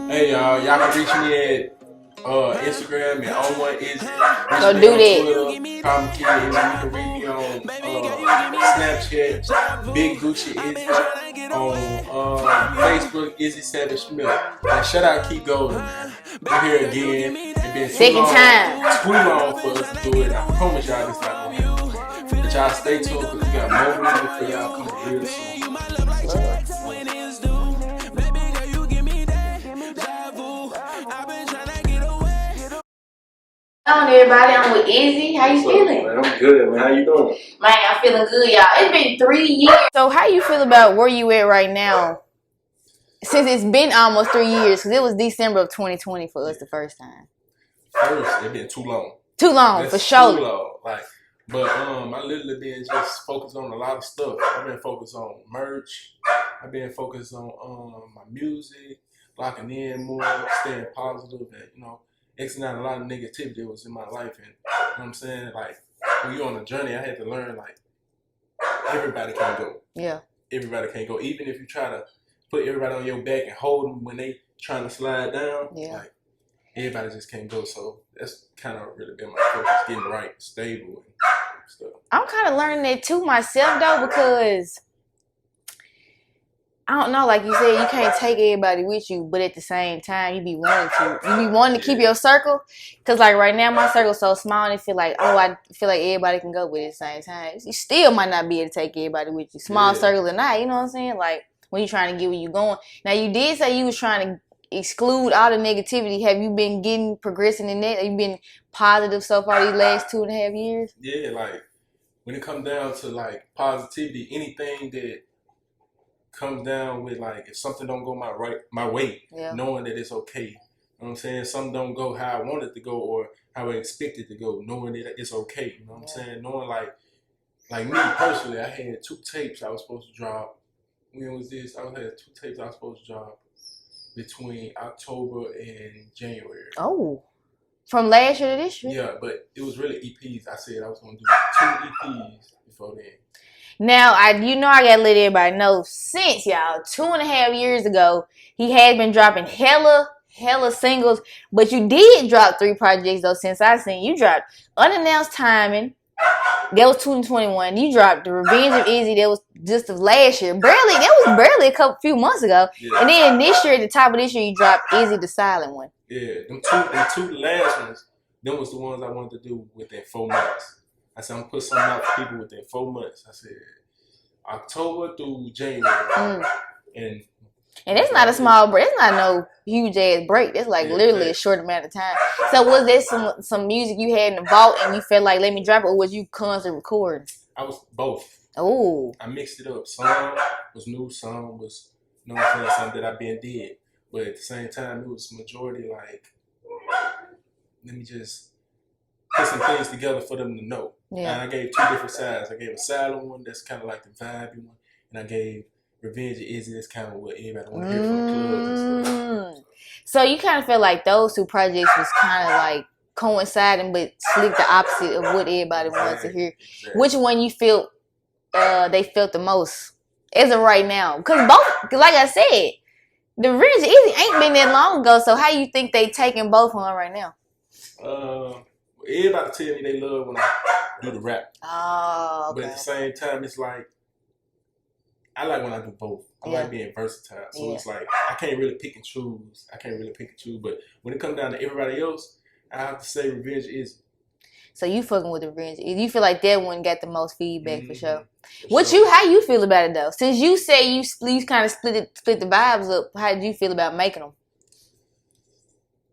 Hey y'all can reach me at Instagram and on one is Go do that. Twitter, Common Kid, and you can reach me on Snapchat, Big Gucci Izzy, on Facebook, Izzy Savage Smith. And shout out Keep Golden, man. We're here again. It's been Second time. too long for us to do it. I promise y'all this not gonna happen. But y'all stay tuned because we got more music for y'all coming real soon. Hello everybody, I'm with Izzy. How you feeling? Man, I'm good, man. How you doing? Man, I'm feeling good, y'all. It's been 3 years. So how you feel about where you at right now? Since it's been almost 3 years, because it was December of 2020 for us the first time. First, it been too long. Too long, That's for sure. Too long. But I literally been just focused on a lot of stuff. I've been focused on merch. I've been focused on my music, locking in more, staying positive, and Xing out a lot of negativity that was in my life. And you know what I'm saying? Like, when you're on a journey, I had to learn, like, everybody can't go. Yeah. Everybody can't go. Even if you try to put everybody on your back and hold them when they trying to slide down, like, everybody just can't go. So that's kind of really been my focus, getting right, stable, and stuff. I'm kind of learning that too myself, though, because I don't know, like you said, you can't take everybody with you, but at the same time, you be wanting to keep your circle. Because, like, right now, my circle's so small, and I feel like everybody can go with it at the same time. You still might not be able to take everybody with you. Small circle or not, you know what I'm saying? Like, when you're trying to get where you going. Now, you did say you was trying to exclude all the negativity. Have you been progressing in that? Have you been positive so far these last 2.5 years? Yeah, like, when it comes down to, like, positivity, anything that comes down with, like, if something don't go my way, knowing that it's okay. You know what I'm saying? Something don't go how I want it to go or how I expect it to go, knowing that it's okay. You know what I'm saying? Knowing, like me personally, I had 2 tapes I was supposed to drop. When was this? I had 2 tapes I was supposed to drop between October and January. Oh. From last year to this year? Yeah, but it was really EPs. I said I was going to do 2 EPs before then. Now, I gotta let everybody know, since, y'all, 2.5 years ago, he had been dropping hella singles, but you did drop 3 projects, though, since I seen you dropped Unannounced Timing, that was 2021. You dropped The Revenge of Izzy, that was just of last year. That was barely a few months ago. Yeah. And then this year, at the top of this year, you dropped Izzy the Silent One. Yeah, them two last ones, them was the ones I wanted to do within 4 months. I said, I'm going to put something out for people within 4 months. I said, October through January. And that's not a small break. It's not no huge ass break. That's like literally a short amount of time. So was there some music you had in the vault and you felt like, let me drop it, or was you constantly recording? I was both. Oh. I mixed it up. Some was new, some was, you know what I'm saying, something that I been did. But at the same time, it was majority like, let me just put some things together for them to know. Yeah. And I gave 2 different sides. I gave a silent one that's kind of like the vibey one, and I gave Revenge of Izzy that's kind of what everybody want to hear from the clubs and stuff. So you kind of feel like those 2 projects was kind of like coinciding, but slick the opposite of what everybody wants to hear. Exactly. Which one you feel they felt the most as of right now? Because both, like I said, the Revenge of Izzy ain't been that long ago. So how you think they taking both on right now? Everybody tell me they love when I do the rap. Oh, okay. But at the same time, it's like, I like when I do both. I like being versatile. So it's like, I can't really pick and choose. But when it comes down to everybody else, I have to say Revenge is. So you fucking with Revenge. You feel like that one got the most feedback for sure. How you feel about it though? Since you say you kind of split the vibes up, how did you feel about making them?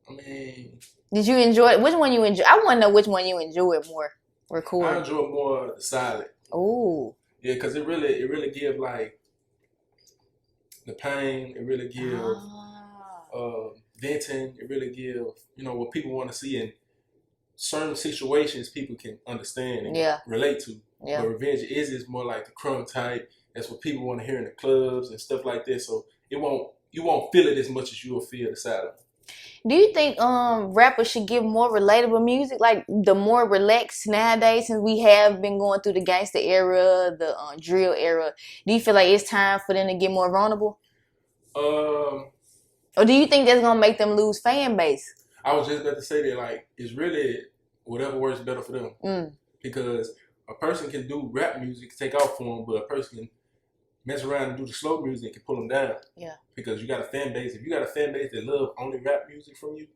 I mean, did you enjoy it? Which one you enjoy? I want to know which one you enjoyed more recording. I enjoy more the silent. Ooh. Yeah, because it really gives like the pain. It really gives venting. It really gives what people want to see in certain situations. People can understand and relate to. Yeah. But Revenge is more like the crunk type. That's what people want to hear in the clubs and stuff like this. So you won't feel it as much as you will feel the silent. Do you think rappers should give more relatable music, like the more relaxed nowadays, since we have been going through the gangster era, the drill era? Do you feel like it's time for them to get more vulnerable? Or do you think that's gonna make them lose fan base? I was just about to say that, like, it's really whatever works better for them. Because a person can do rap music, take off for them, but a person can mess around and do the slow music and pull them down. Yeah. Because you got a fan base. If you got a fan base that love only rap music from you,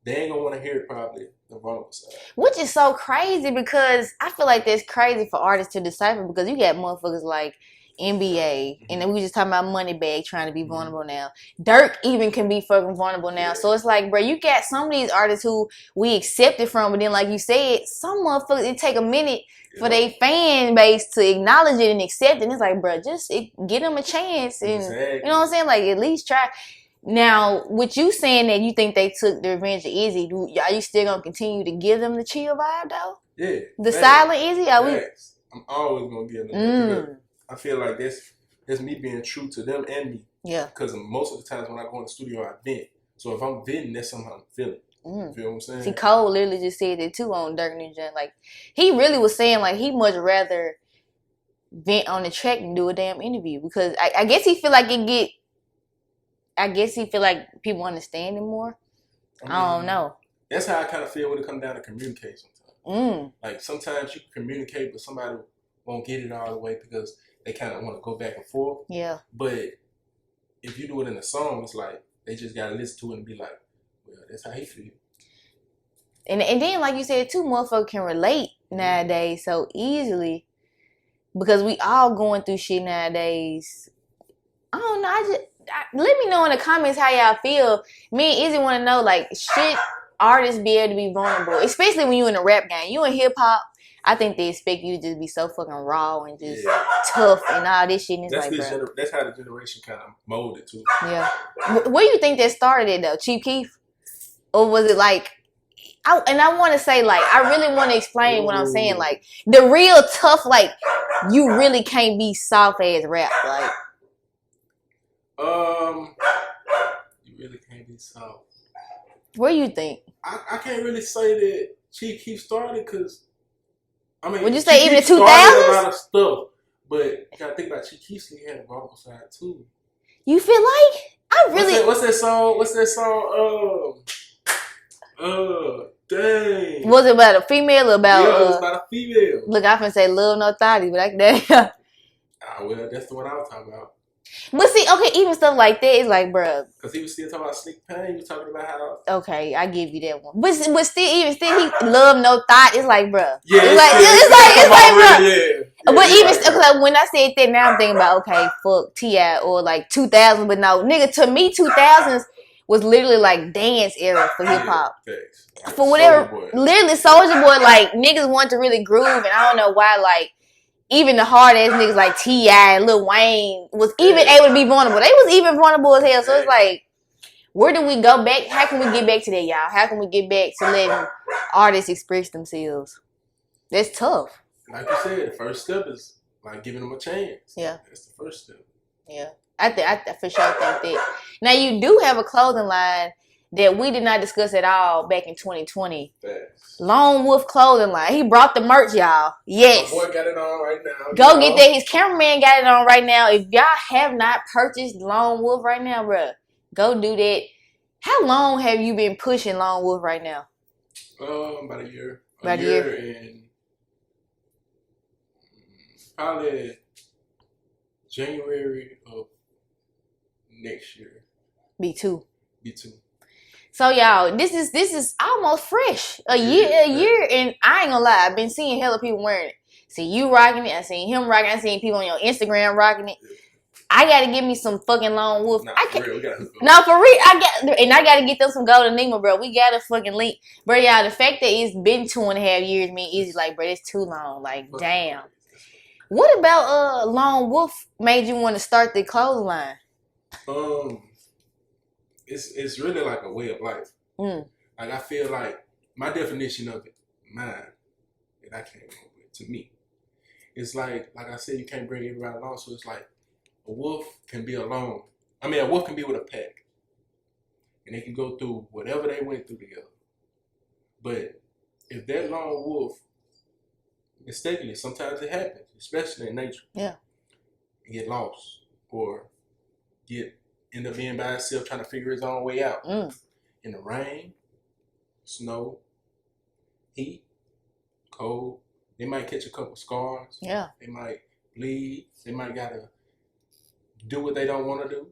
they ain't gonna want to hear it probably the wrong side. Which is so crazy because I feel like that's crazy for artists to decipher because you got motherfuckers like NBA, and then we just talking about Moneybag trying to be vulnerable now. Dirk even can be fucking vulnerable now. So it's like, bro, you got some of these artists who we accepted from, but then like you said, some motherfuckers, it take a minute for their fan base to acknowledge it and accept it. And it's like, bro, just get them a chance. And you know what I'm saying? Like, at least try. Now, with you saying that you think they took the revenge of Izzy, are you still going to continue to give them the chill vibe, though? Yeah. The silent Izzy? I'm always going to give them I feel like that's me being true to them and me. Yeah. Because most of the times when I go in the studio, I vent. So if I'm venting, that's something I'm feeling. You feel what I'm saying? See, Cole literally just said that too on Dirk New Gen. Like, he really was saying, like, he much rather vent on the track than do a damn interview. Because I guess he feel like people understand him more. I don't know. That's how I kind of feel when it comes down to communication. Like, sometimes you can communicate, but somebody won't get it all the way because they kind of want to go back and forth. Yeah. But if you do it in a song, it's like they just got to listen to it and be like, well, that's how he feel. And then, like you said, too, motherfuckers can relate nowadays so easily because we all going through shit nowadays. I don't know. Let me know in the comments how y'all feel. Me and Izzy want to know, like, should artists be able to be vulnerable? Especially when you in a rap game. You in hip-hop, I think they expect you to just be so fucking raw and just tough and all this shit. And it's that's how the generation kind of molded, too. Yeah. Where do you think that started it, though? Chief Keef? Or was it like... I want to say, like, I really want to explain what I'm saying. Like, the real tough, like, you really can't be soft-ass rap. Like... You really can't be soft. What do you think? I can't really say that Chief Keef started because... I mean, would you say even the 2000s? A lot of stuff, but you gotta think about Chief Keef. He had a vocal side too. You feel like I really? What's that song? Dang. Was it about a female or about? Yeah, it was about a female. Look, I finna say love no thotty, but like that. Well, that's the one I was talking about. But see, okay, even stuff like that is like, bruh. Because he was still talking about Slick Pain. He was talking about how... Okay, I give you that one. But still, he love no thought. It's like, bruh. Yeah, it's like, bruh. Yeah, but even like, when I said that, now I'm thinking about, okay, fuck T.I. or like 2000. But no, nigga, to me, 2000s was literally like dance era for hip hop. For whatever, literally Soulja Boy, like niggas want to really groove, and I don't know why, like. Even the hard ass niggas like T.I. and Lil Wayne was even able to be vulnerable. They was even vulnerable as hell. So it's like, where do we go back? How can we get back to that, y'all? How can we get back to letting artists express themselves? That's tough. Like you said, the first step is like giving them a chance. Yeah. That's the first step. Yeah. I for sure think that. Now, you do have a clothing line that we did not discuss at all back in 2020. Thanks. Lone Wolf clothing line. He brought the merch, y'all. Yes. My boy got it on right now. Go get that. His cameraman got it on right now. If y'all have not purchased Lone Wolf right now, bruh, go do that. How long have you been pushing Lone Wolf right now? About a year. About a year. And probably January of next year. B2. B2. So y'all, this is almost fresh. A year, and I ain't gonna lie, I've been seeing hella people wearing it. See you rocking it, I seen him rocking it, I seen people on your Instagram rocking it. I gotta give me some fucking Lone Wolf. For real, I gotta get them some Golden Nemo, bro. We gotta fucking link. Bro, y'all, the fact that it's been 2.5 years, me and Izzy, like, bro, it's too long. Like, damn. What about Lone Wolf made you want to start the clothing line? It's really like a way of life. Like, I feel like my definition of it, mine, that I came up with, to me, it's like I said, you can't bring everybody along. So it's like a wolf can be alone. I mean, a wolf can be with a pack, and they can go through whatever they went through together. But if that lone wolf, mistakenly, sometimes it happens, especially in nature. Yeah. Get lost or get end up being by himself trying to figure his own way out. In the rain, snow, heat, cold. They might catch a couple scars. Yeah. They might bleed. They might gotta do what they don't want to do,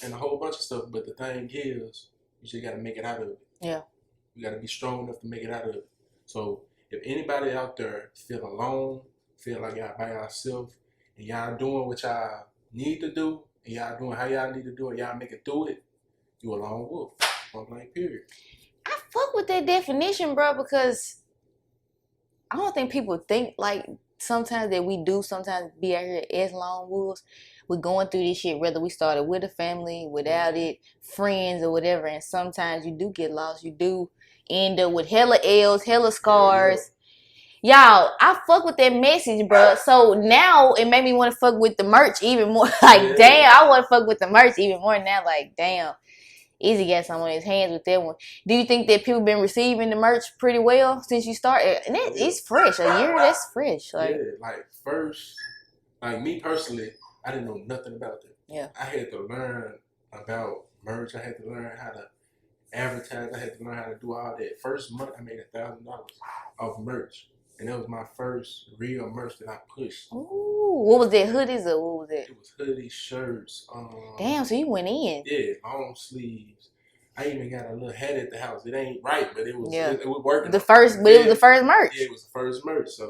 and a whole bunch of stuff. But the thing is, you just gotta make it out of it. Yeah. You gotta be strong enough to make it out of it. So if anybody out there feel alone, feel like y'all by yourself, and y'all doing what y'all need to do, and y'all doing how y'all need to do it, y'all make it through it, you a lone wolf. Point blank, period. I fuck with that definition, bro, because I don't think people think like sometimes that we do sometimes be out here as lone wolves. We're going through this shit, whether we started with a family, without it, friends or whatever, and sometimes you do get lost. You do end up with hella L's, hella scars. Y'all, I fuck with that message, bro. So now it made me want to fuck with the merch even more. Like, damn, I want to fuck with the merch even more now. Like, damn, Izzy got some on his hands with that one. Do you think that people been receiving the merch pretty well since you started? And it's fresh. A year, that's fresh. Like, like first, like me personally, I didn't know nothing about that. Yeah. I had to learn about merch. I had to learn how to advertise. I had to learn how to do all that. First month, I made $1,000 off merch. And that was my first real merch that I pushed. Ooh, what was that? Hoodies or what was that? It was hoodies, shirts. Damn, so you went in. Yeah, long sleeves. I even got a little hat at the house. It ain't right, but it was it was working. But it was the first merch. Yeah, it was the first merch. So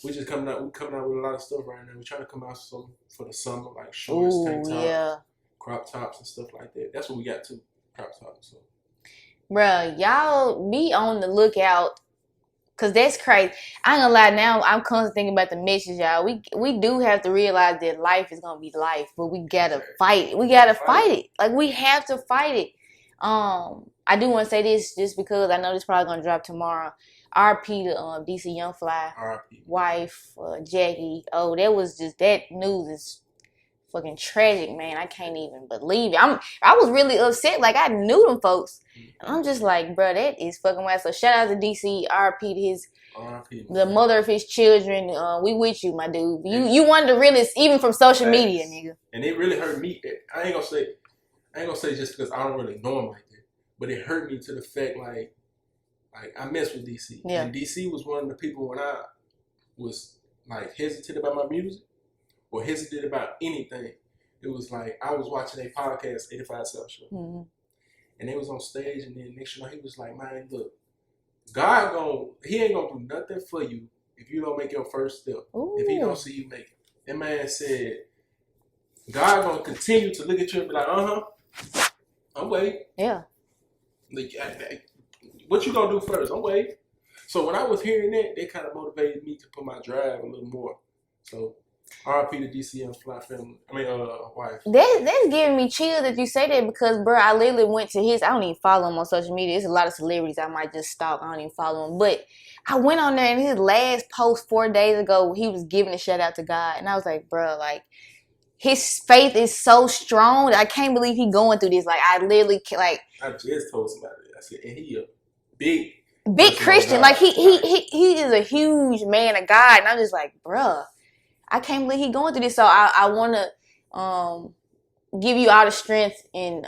we just coming out with a lot of stuff right now. We're trying to come out some for the summer, like shorts, tank tops, crop tops and stuff like that. That's what we got too, crop tops. So. Bruh, y'all be on the lookout. Cause that's crazy. I ain't gonna lie. Now I'm constantly thinking about the message, y'all. We do have to realize that life is gonna be life, but we gotta fight. We gotta fight it. Like we have to fight it. I do want to say this just because I know this probably gonna drop tomorrow. R.P. to DC Young Fly wife, Jackie. Oh, that was just that news is fucking tragic, man. I can't even believe it. I was really upset. Like I knew them folks. And I'm just like, bro, that is fucking wild. So shout out to DC, RP to his, the mother of his children. We with you, my dude. You one of the realest, even from social media, nigga. And it really hurt me. I ain't gonna say just because I don't really know him like that, but it hurt me to the fact like I mess with DC. Yeah. And DC was one of the people when I was like hesitant about my music or hesitant about anything. It was like I was watching a podcast, 85 South Show. Mm-hmm. And they was on stage, and then next you know, he was like, man, look, he ain't gonna do nothing for you if you don't make your first step. Ooh. If he don't see you make it. That man said, God gonna continue to look at you and be like, I'm waiting. Yeah. Like, what you gonna do first? I'm waiting. So when I was hearing that, it kind of motivated me to put my drive a little more. So R.I.P. to DC and Fly family. Wife. That's giving me chills that you say that because, bro, I literally went to his. I don't even follow him on social media. There's a lot of celebrities I might just stalk. I don't even follow him. But I went on there and his last post 4 days ago, he was giving a shout out to God. And I was like, bro, like, his faith is so strong that I can't believe he going through this. Like, I literally, like. I just told somebody that. I said, and he a big Christian. Like, he is a huge man of God. And I'm just like, bro. I can't believe he going through this. So I want to give you all the strength and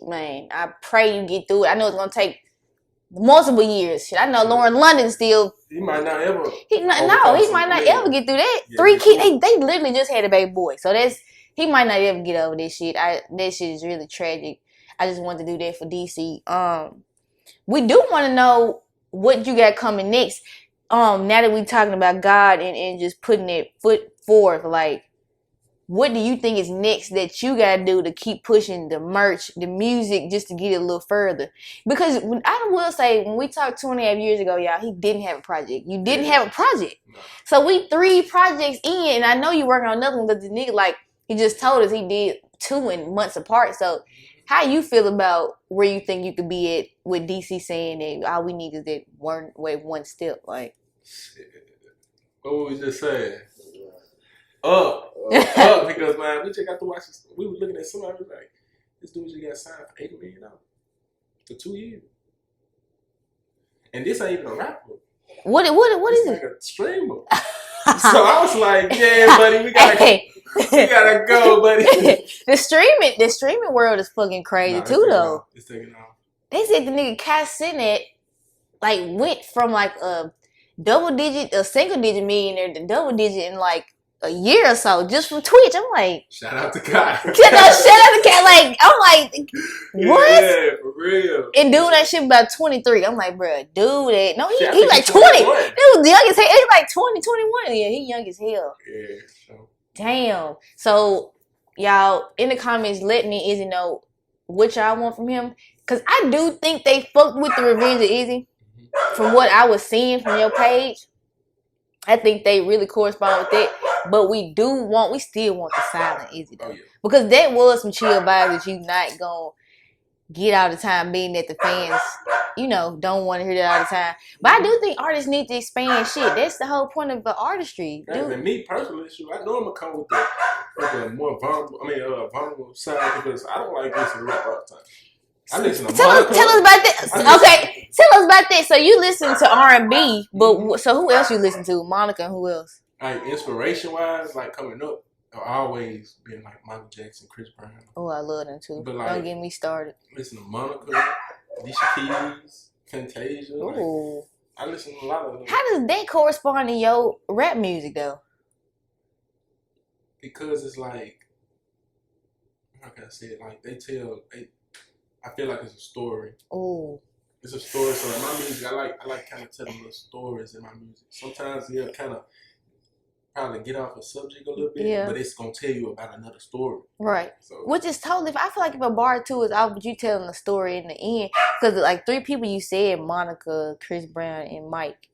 man, I pray you get through it. I know it's going to take multiple years. Shit, I know Lauren London still. He might not ever. He might not ever get through that. Yeah, 3 kids. They literally just had a baby boy. So he might not ever get over this shit. That shit is really tragic. I just wanted to do that for DC. We do want to know what you got coming next. Now that we talking about God and just putting it foot forth, like, what do you think is next that you gotta do to keep pushing the merch, the music, just to get it a little further? Because I will say, when we talked 2.5 years ago, y'all, he didn't have a project. You didn't have a project. No. So we 3 projects in, and I know you're working on another one, but the nigga, like, he just told us he did 2 in months apart. So how you feel about where you think you could be at with DC saying that all we need is that one step, like? What were we just saying? Up, because man, we just got to watch this. We were looking at somebody like, this dude just got signed for $80 million for 2 years, and this ain't even a rapper. What is it? Like a streamer. So I was like, yeah, buddy, we gotta go, buddy. The streaming world is fucking crazy too, though. It's taking off. They said the nigga Kai Cenat like went from like a single digit millionaire to double digit in like a year or so just from Twitch. I'm like, shout out to Kai. Shout out to Kai. Like, I'm like, what? Yeah, for real. And doing that shit about 23. I'm like, bro, do that. No, he like 20. 21. He was young as hell. He like 20, 21. Yeah, he young as hell. Yeah. So. Damn. So, y'all, in the comments, let me Izzy know what y'all want from him. Because I do think they fucked with the Revenge of Izzy. From what I was seeing from your page, I think they really correspond with that. But we still want the silent Izzy though. Oh, yeah. Because that was some chill vibes that you not gonna get all the time, being that the fans, don't want to hear that all the time. But I do think artists need to expand shit. That's the whole point of the artistry. And me personally, I know I'm gonna come with the more vulnerable side because I don't like listening to rap all the time. I listen to tell us about this. Okay, tell us about this. So you listen to R&B, but so who else you listen to? Monica and who else? Like inspiration wise, like coming up, I've always been like Michael Jackson, Chris Brown. Oh, I love them too. But like, don't get me started. Listen to Monica, Alicia Keys, Fantasia. Ooh. Like, I listen to a lot of them. How does that correspond to your rap music though? Because it's like, how can I say it? Like I feel like it's a story. Oh. It's a story. So in my music, I like kind of telling little stories in my music. Sometimes kind of probably get off a subject a little bit, but it's gonna tell you about another story. Right. So, which is totally. I feel like if a bar two is out, but you telling the story in the end, because like 3 people you said, Monica, Chris Brown, and Mike,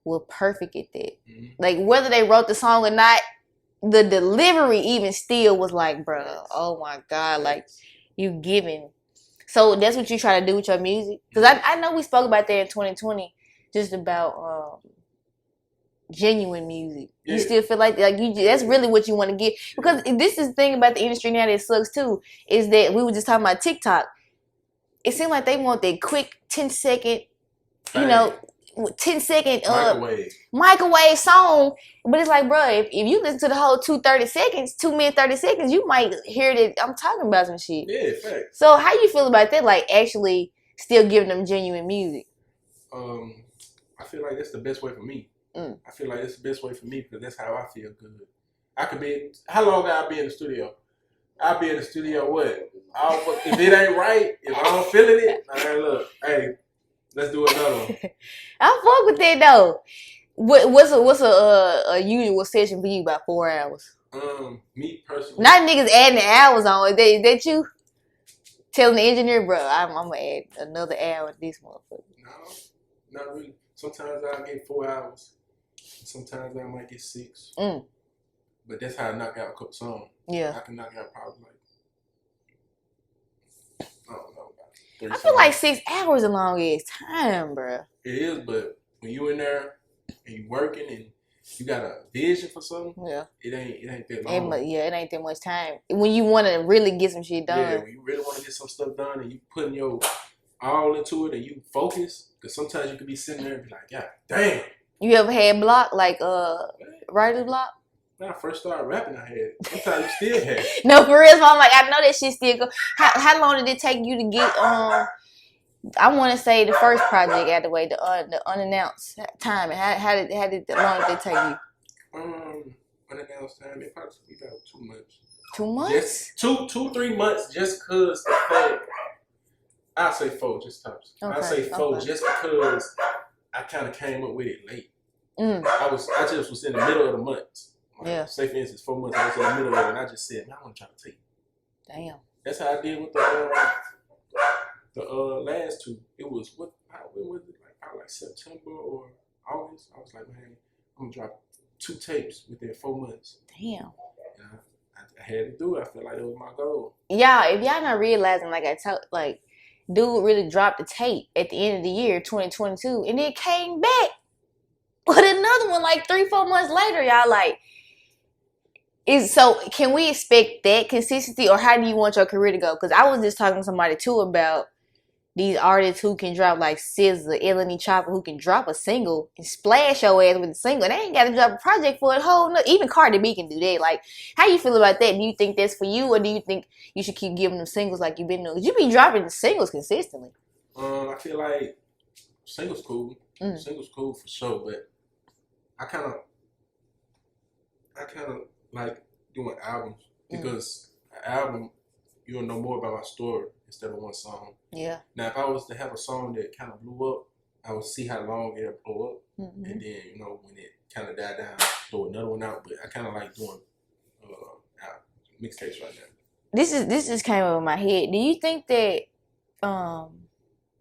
were perfect at that. Mm-hmm. Like whether they wrote the song or not, the delivery even still was like, bro, oh my god, like you giving. So that's what you try to do with your music? Because I know we spoke about that in 2020, just about genuine music. Yeah. You still feel like that's really what you want to get. Because this is the thing about the industry now that sucks too, is that we were just talking about TikTok. It seemed like they want that quick 10-second, 10-second microwave song. But it's like, bro, if you listen to the whole 2 minute 30 seconds, you might hear that I'm talking about some shit. Yeah, fact. So how you feel about that? Like actually still giving them genuine music? I feel like that's the best way for me. I feel like it's the best way for me because that's how I feel good. I could be. How long I be in the studio? I'll be in the studio. What? If it ain't right, if I don't feel it, look, hey, let's do another one. I fuck with that though. What's a usual session for you? About 4 hours. Me personally. Not niggas adding the hours on. That you telling the engineer, bro, I'm gonna add another hour to this motherfucker. No, not really. Sometimes I get 4 hours. Sometimes I might get 6. But that's how I knock out a couple songs. Yeah. I can knock out probably like, I don't know, about 3 songs. I feel like 6 hours a long ass time, bro. It is, but when you in there and you working and you got a vision for something, it ain't that long. It ain't that much time. When you want to really get some shit done. Yeah, when you really want to get some stuff done and you putting your all into it and you focus, because sometimes you could be sitting there and be like, God damn. You ever had block, like writer's block? When I first started rapping, I had it. Sometimes you still had it. No, for real. So I'm like, I know that shit still go. How long did it take you to get I want to say the first project out of the way, the unannounced time. How long did it take you? Unannounced time. It probably took about 2 months. 2 months? Just 3 months, just cause the fact. I'll say 4, just tops. Okay, I'll say 4, just because I kind of came up with it late. I just was in the middle of the month. Like, say for instance, 4 months, I was in the middle of it, and I just said, man, I want to try to take it. Damn. That's how I did with the last 2. It was when was it? Like September or August. I was like, man, I'm gonna drop 2 tapes within 4 months. Damn. I had to do it. I felt like it was my goal. Yeah, if y'all not realizing, dude really dropped the tape at the end of the year, 2022, and it came back with another one like 3-4 months later. Y'all like, can we expect that consistency, or how do you want your career to go? Because I was just talking to somebody too about these artists who can drop like SZA, Eleni Chopper, who can drop a single and splash your ass with a single. They ain't got to drop a project for a whole. Even Cardi B can do that. Like, how you feel about that? Do you think that's for you, or do you think you should keep giving them singles like you've been doing? Cause you be dropping singles consistently. I feel like singles cool. Singles cool for sure, but I kind of like doing albums because an album, you'll know more about my story instead of one song. Yeah. Now, if I was to have a song that kind of blew up, I would see how long it'll blow up, and then when it kind of died down, throw another one out. But I kind of like doing mixtapes right now. This just came over my head. Do you think that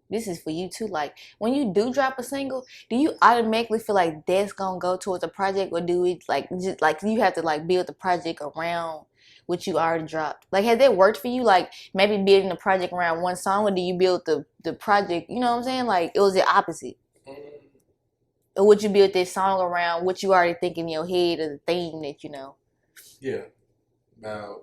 this is for you too? Like, when you do drop a single, do you automatically feel like that's gonna go towards a project, or do it like just like you have to like build the project around what you already dropped? Like, has that worked for you? Like, maybe building a project around one song, or do you build the project? You know what I'm saying? Like, it was the opposite. Or would you build this song around what you already think in your head, or the theme that you know? Yeah. Now,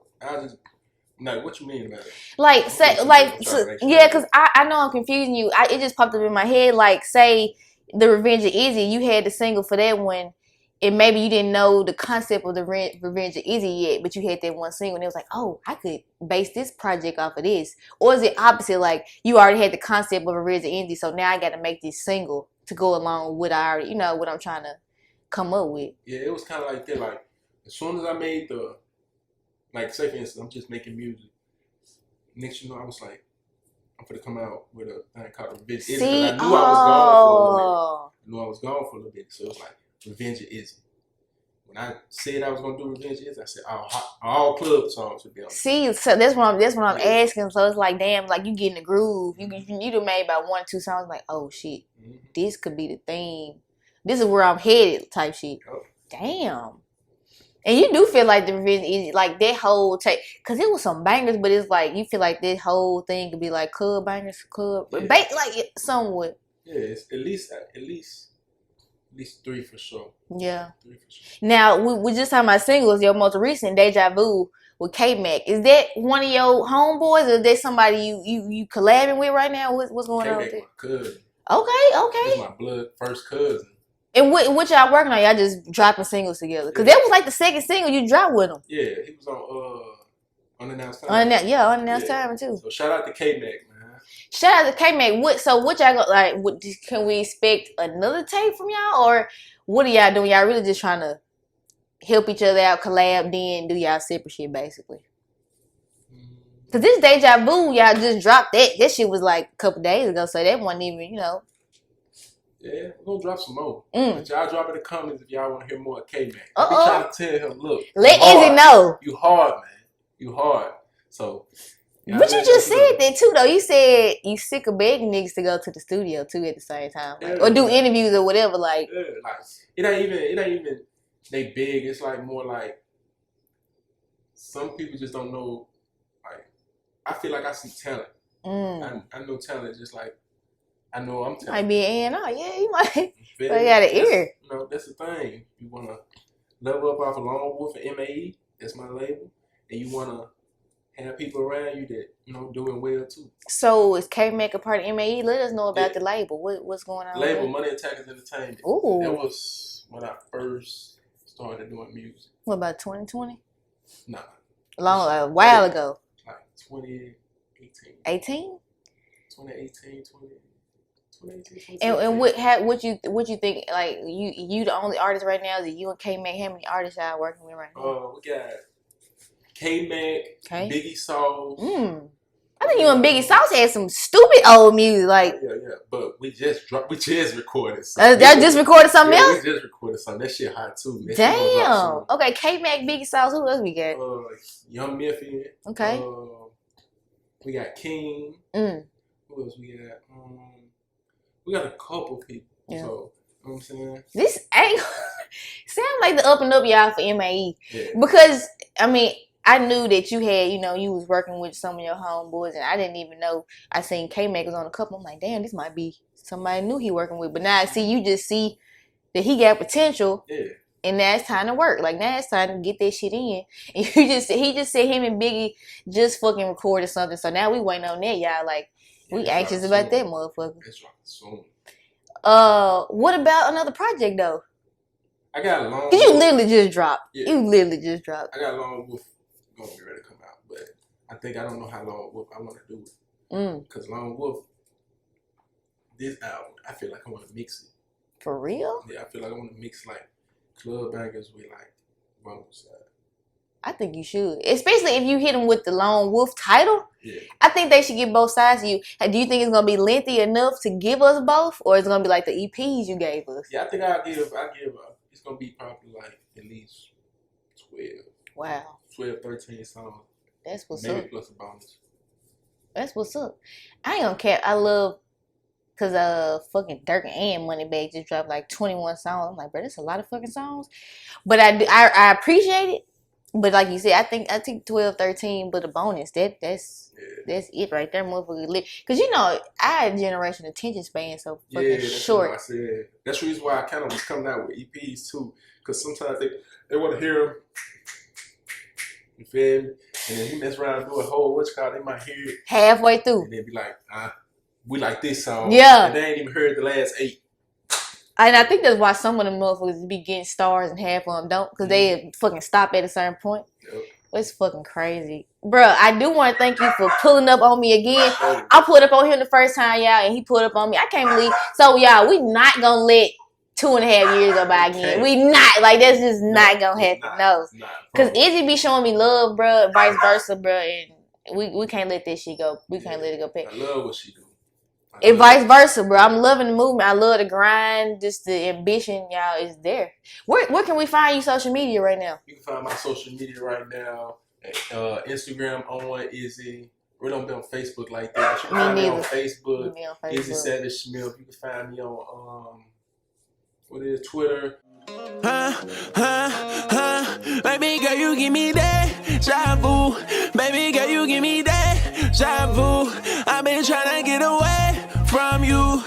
like, what you mean about it? Like, say, like, yeah, because I know I'm confusing you. It just popped up in my head. Like, say, The Revenge of Izzy, you had the single for that one, and maybe you didn't know the concept of The Revenge of Izzy yet, but you had that one single, and it was like, oh, I could base this project off of this. Or is it opposite? Like, you already had the concept of Revenge of Izzy, so now I got to make this single to go along with I already, what I'm trying to come up with. Yeah, it was kind of like that. Like, as soon as I made like, say for instance, I'm just making music. Next, I was like, I'm gonna come out with a thing called Revenge of Izzy. I knew I was gone for a little bit. So it was like Revenge of Izzy. When I said I was gonna do Revenge of Izzy, I said all club songs would be on. See, so that's what I'm asking. So it's like, damn, like you get in the groove. You done made about 1 or 2 songs. Like, oh shit, this could be the theme. This is where I'm headed, type shit. Oh. Damn. And you do feel like The Revenge is like that whole take, because it was some bangers, but it's like you feel like this whole thing could be like club bangers, but like somewhat. Yeah, it's at least 3 for sure. Yeah. 3 for sure. Now we just talking about singles. Your most recent, Deja Vu with K-Mac. Is that one of your homeboys, or is that somebody you collabing with right now? What's going on with that? My cousin. Okay. He's my blood first cousin. And what y'all working on? Y'all just dropping singles together? Because that was like the second single you dropped with him. Yeah, he was on Unannounced Time. Unannounced Time too. So shout out to K-Mac, man. Shout out to K-Mac. What y'all got, like? Can we expect another tape from y'all, or what are y'all doing? Y'all really just trying to help each other out, collab, then do y'all separate shit basically? Because this Deja Vu, y'all just dropped that. That shit was like a couple days ago, so that wasn't even, Yeah, we're gonna drop some more. But y'all drop in the comments if y'all want to hear more of K-Mac. I be trying to tell him, look, let Izzy know. You hard, man. You hard. So. But you just said that too, though. You said you sick of begging niggas to go to the studio too at the same time, like, or do interviews or whatever. Like, like it ain't even they big. It's like more like some people just don't know. Like, I feel like I see talent. I know talent just like. I know I'm telling you. Might be an A&R. Yeah, you might. But you got an ear. That's the thing. You want to level up off of Lone Wolf and MAE. That's my label. And you want to have people around you that, doing well too. So is K-Mac a part of MAE? Let us know about the label. What's going on? Label, Money Attackers Entertainment. Ooh. That was when I first started doing music. What, about 2020? Nah. A while ago. Like 2018. 18? 2018, 20. And what you think? Like you the only artist right now? Is it you and K-Mac? How many artists y'all working with right now? We got K-Mac, Biggie Sauce. I think you and Biggie Sauce had some stupid old music. Like yeah. But we just recorded. That just recorded something else. We just recorded something. That shit hot too. Damn. Okay, K-Mac, Biggie Sauce. Who else we got? Young Miffy. Okay. We got King. Who else we got? We got a couple people. Yeah. So, you know what I'm saying? This ain't sound like the up and up y'all for MAE. Yeah. Because, I mean, I knew that you had, you was working with some of your homeboys, and I didn't even know. I seen K-Mac was on a couple. I'm like, damn, this might be somebody new he working with. But now I see you just see that he got potential. Yeah. And now it's time to work. Like, now it's time to get that shit in. And he just said him and Biggie just fucking recorded something. So now we waiting on that, y'all. Like, We anxious about that motherfucker. It's dropping soon. What about another project though? I got Long Wolf. Cause you literally just dropped. Yeah. You literally just dropped. I got Long Wolf gonna be ready to come out, but I don't know how Long Wolf I want to do it. Cause Long Wolf, this album, I feel like I want to mix it. For real? Yeah, I feel like I want to mix like club bangers with like rumble side. I think you should, especially if you hit them with the Lone Wolf title. Yeah. I think they should get both sides of you. Do you think it's gonna be lengthy enough to give us both, or it's gonna be like the EPs you gave us? Yeah, I think it's gonna be probably like at least 12. Wow. 12, 13 songs. That's what's maybe up. Plus a bonus. That's what's up. I ain't gonna care. I love, cause fucking Dirk and Moneybagg just dropped like 21 songs. I'm like, bro, that's a lot of fucking songs. But I appreciate it. But like you said, I think 12, 13, but a bonus. That's it right there, motherfucker. Cause you know, our generation attention span so fucking short. What I said. That's the reason why I kind of was coming out with EPs too. Cause sometimes they want to hear them. You feel me? And then you mess around and do a whole they might hear it halfway through. And then be like, we like this song. Yeah. And they ain't even heard the last 8. And I think that's why some of them motherfuckers be getting stars and half of them don't. Because they fucking stop at a certain point. Yep. It's fucking crazy. Bruh, I do want to thank you for pulling up on me again. I pulled up on him the first time, y'all, and he pulled up on me. I can't believe. So, y'all, we not going to let 2.5 years go by again. We not. Like, that's just not going to happen. No. Because Izzy be showing me love, bruh, vice versa, bruh. And we can't let this shit go. We can't let it go. I love what she do. And vice versa, bro. I'm loving the movement. I love the grind. Just the ambition, y'all, is there. Where can we find you social media right now? You can find my social media right now. Instagram on Izzy. We don't be on Facebook like that. But you can find me on Facebook. Izzy Savage Smith. You can find me on Twitter. Baby girl, you give me that shabu. Baby girl, you give me that shabu. I've been trying to get away from you.